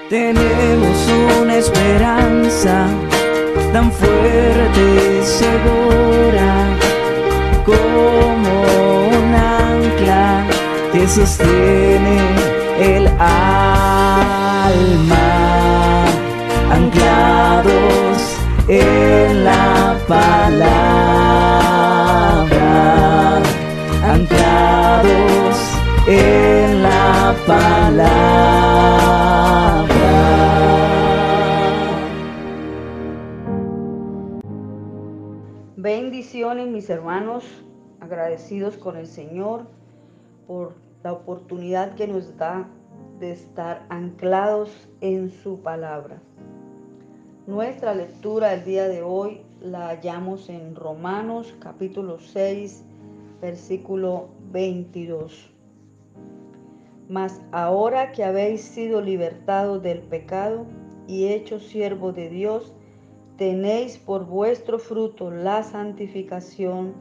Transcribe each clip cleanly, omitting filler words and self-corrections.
Tenemos una esperanza tan fuerte y segura como un ancla que sostiene el alma, anclados en la palabra, anclados en la palabra. Bendiciones, mis hermanos, agradecidos con el Señor por la oportunidad que nos da de estar anclados en su palabra. Nuestra lectura el día de hoy la hallamos en Romanos capítulo 6, versículo 22. Mas ahora que habéis sido libertados del pecado y hechos siervos de Dios, tenéis por vuestro fruto la santificación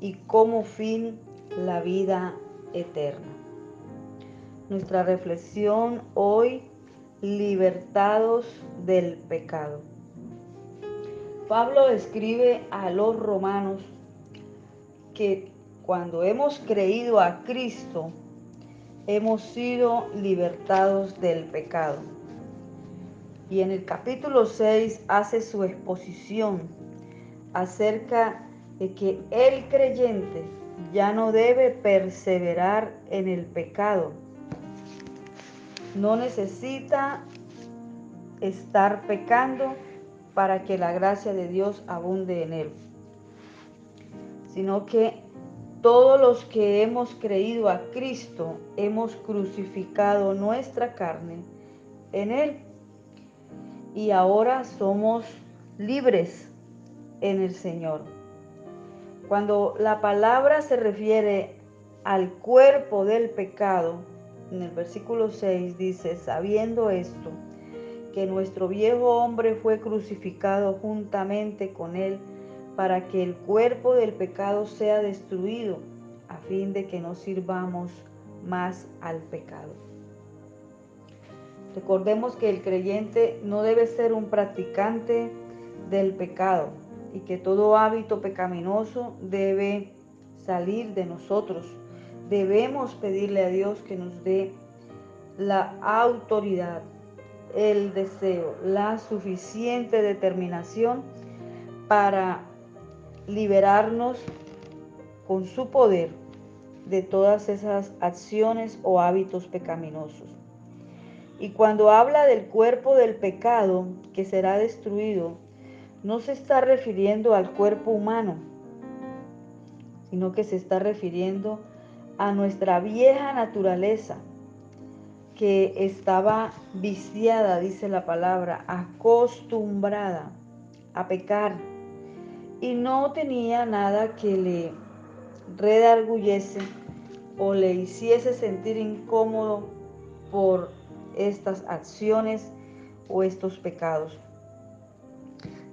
y como fin la vida eterna. Nuestra reflexión hoy: libertados del pecado. Pablo escribe a los romanos que cuando hemos creído a Cristo, hemos sido libertados del pecado. Y en el capítulo 6 hace su exposición acerca de que el creyente ya no debe perseverar en el pecado. No necesita estar pecando para que la gracia de Dios abunde en él, sino que todos los que hemos creído a Cristo hemos crucificado nuestra carne en él y ahora somos libres en el Señor. Cuando la palabra se refiere al cuerpo del pecado, en el versículo 6 dice: sabiendo esto, que nuestro viejo hombre fue crucificado juntamente con él, para que el cuerpo del pecado sea destruido, a fin de que no sirvamos más al pecado. Recordemos que el creyente no debe ser un practicante del pecado y que todo hábito pecaminoso debe salir de nosotros. Debemos pedirle a Dios que nos dé la autoridad, el deseo, la suficiente determinación para liberarnos con su poder de todas esas acciones o hábitos pecaminosos. Y cuando habla del cuerpo del pecado que será destruido, no se está refiriendo al cuerpo humano, sino que se está refiriendo a nuestra vieja naturaleza, que estaba viciada, dice la palabra, acostumbrada a pecar, y no tenía nada que le redarguyese o le hiciese sentir incómodo por estas acciones o estos pecados.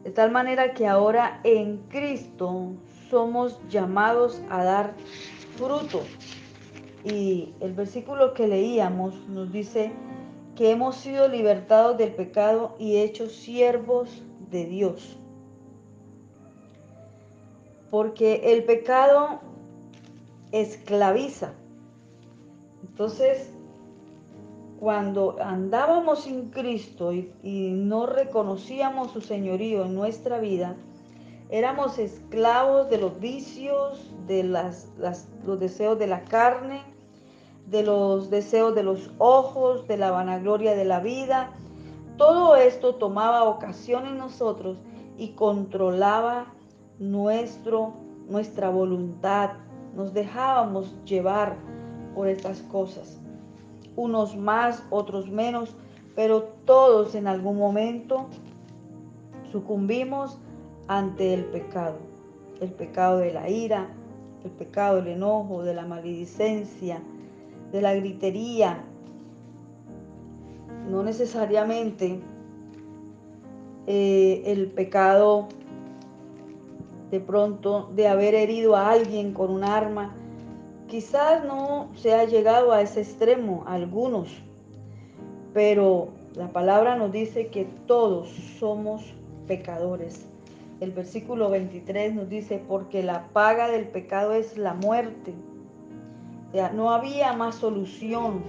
De tal manera que ahora en Cristo somos llamados a dar fruto. Y el versículo que leíamos nos dice que hemos sido libertados del pecado y hechos siervos de Dios. Porque el pecado esclaviza. Entonces, cuando andábamos sin Cristo y no reconocíamos su señorío en nuestra vida, éramos esclavos de los vicios, de los deseos de la carne, de los deseos de los ojos, de la vanagloria de la vida. Todo esto tomaba ocasión en nosotros y controlaba nuestra voluntad. Nos dejábamos llevar por estas cosas. Unos más, otros menos, pero todos en algún momento sucumbimos ante el pecado de la ira, el pecado del enojo, de la maledicencia, de la gritería. No necesariamente el pecado de pronto de haber herido a alguien con un arma. Quizás no se ha llegado a ese extremo algunos, pero La palabra nos dice que todos somos pecadores. El versículo 23 nos dice, porque la paga del pecado es la muerte. O sea, no había más solución,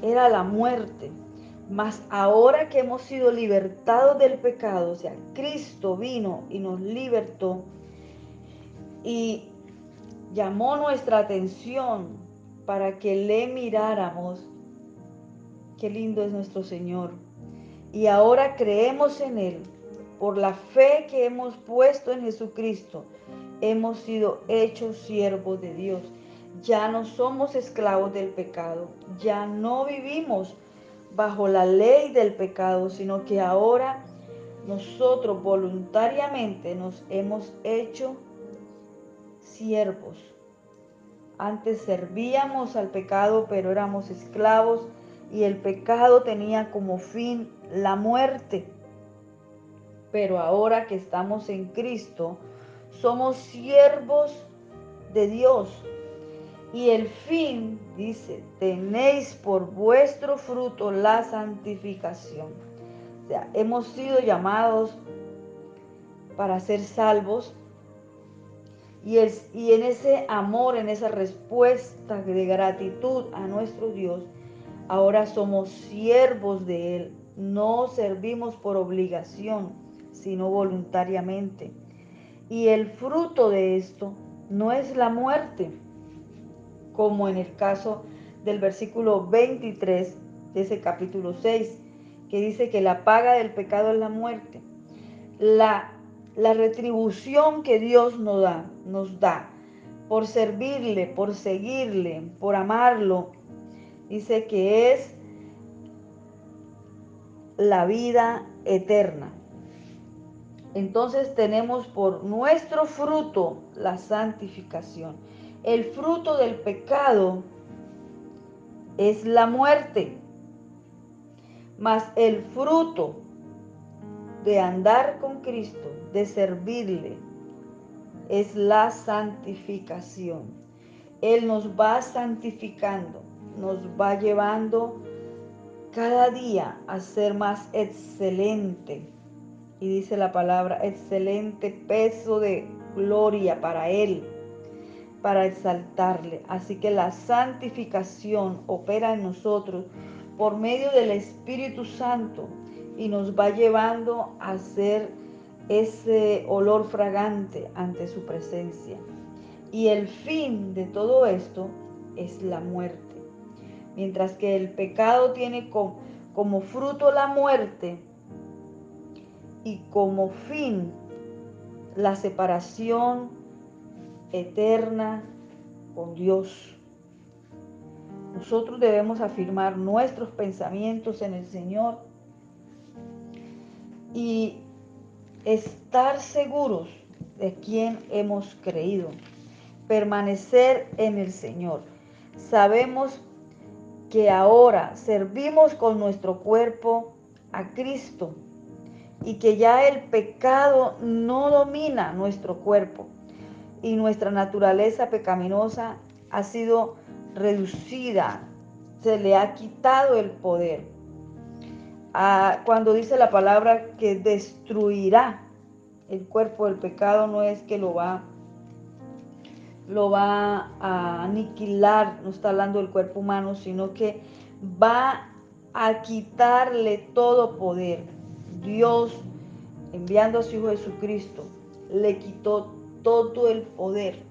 era la muerte. Mas ahora que hemos sido libertados del pecado, o sea, Cristo vino y nos libertó y llamó nuestra atención para que le miráramos. Qué lindo es nuestro Señor. Y ahora creemos en Él. Por la fe que hemos puesto en Jesucristo, hemos sido hechos siervos de Dios. Ya no somos esclavos del pecado. Ya no vivimos bajo la ley del pecado, sino que ahora nosotros voluntariamente nos hemos hecho siervos. Antes servíamos al pecado, pero éramos esclavos y el pecado tenía como fin la muerte. Pero ahora que estamos en Cristo, somos siervos de Dios. Y el fin, dice, tenéis por vuestro fruto la santificación. O sea, hemos sido llamados para ser salvos. Y en ese amor, en esa respuesta de gratitud a nuestro Dios, ahora somos siervos de Él. No servimos por obligación, sino voluntariamente. Y el fruto de esto no es la muerte, como en el caso del versículo 23 de ese capítulo 6, que dice que la paga del pecado es la muerte. La retribución que Dios nos da por servirle, por seguirle, por amarlo, dice que es la vida eterna. Entonces tenemos por nuestro fruto la santificación. El fruto del pecado es la muerte, mas el fruto de andar con Cristo, de servirle, es la santificación. Él nos va santificando, nos va llevando cada día a ser más excelente. Y dice la palabra, excelente peso de gloria para Él, para exaltarle. Así que la santificación opera en nosotros por medio del Espíritu Santo y nos va llevando a ser ese olor fragante ante su presencia. Y el fin de todo esto es la muerte. Mientras que el pecado tiene como fruto la muerte y como fin la separación eterna con Dios. Nosotros debemos afirmar nuestros pensamientos en el Señor y estar seguros de quién hemos creído, permanecer en el Señor. Sabemos que ahora servimos con nuestro cuerpo a Cristo y que ya el pecado no domina nuestro cuerpo y nuestra naturaleza pecaminosa ha sido reducida, se le ha quitado el poder. Cuando dice la palabra que destruirá el cuerpo del pecado, no es que lo va a aniquilar, no está hablando del cuerpo humano, sino que va a quitarle todo poder. Dios, enviando a su Hijo Jesucristo, le quitó todo el poder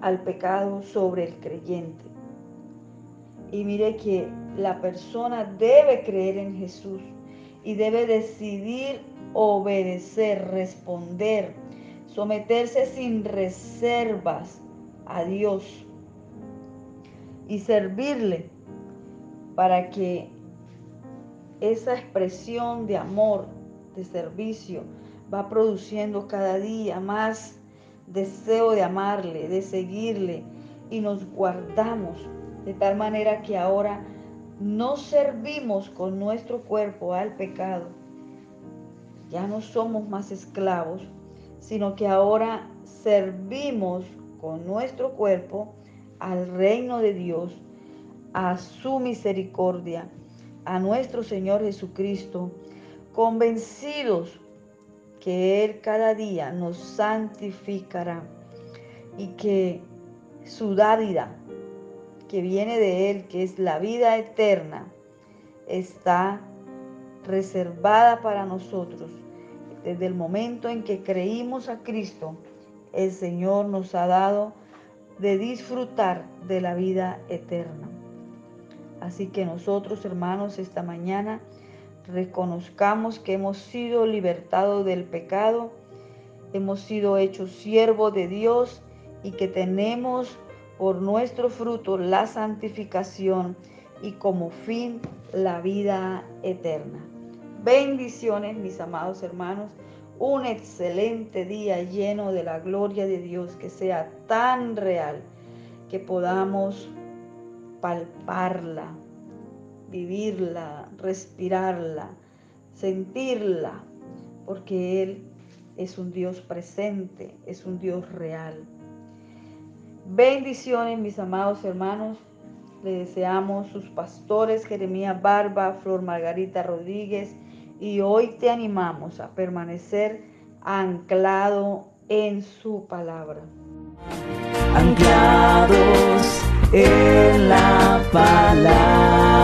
al pecado sobre el creyente. Y mire que la persona debe creer en Jesús y debe decidir obedecer, responder, someterse sin reservas a Dios y servirle para que esa expresión de amor, de servicio, va produciendo cada día más deseo de amarle, de seguirle, y nos guardamos de tal manera que ahora no servimos con nuestro cuerpo al pecado. Ya no somos más esclavos, sino que ahora servimos con nuestro cuerpo al reino de Dios, a su misericordia, a nuestro Señor Jesucristo, convencidos que Él cada día nos santificará y que su dádiva que viene de Él, que es la vida eterna, está reservada para nosotros. Desde el momento en que creímos a Cristo, el Señor nos ha dado de disfrutar de la vida eterna. Así que nosotros, hermanos, esta mañana reconozcamos que hemos sido libertados del pecado, hemos sido hechos siervos de Dios y que tenemos por nuestro fruto la santificación y como fin la vida eterna. Bendiciones, mis amados hermanos. Un excelente día lleno de la gloria de Dios, que sea tan real que podamos palparla, vivirla, respirarla, sentirla, porque Él es un Dios presente, es un Dios real. Bendiciones, mis amados hermanos. Le deseamos sus pastores Jeremías Barba, Flor Margarita Rodríguez, y hoy te animamos a permanecer anclado en su palabra. Anclados en la palabra.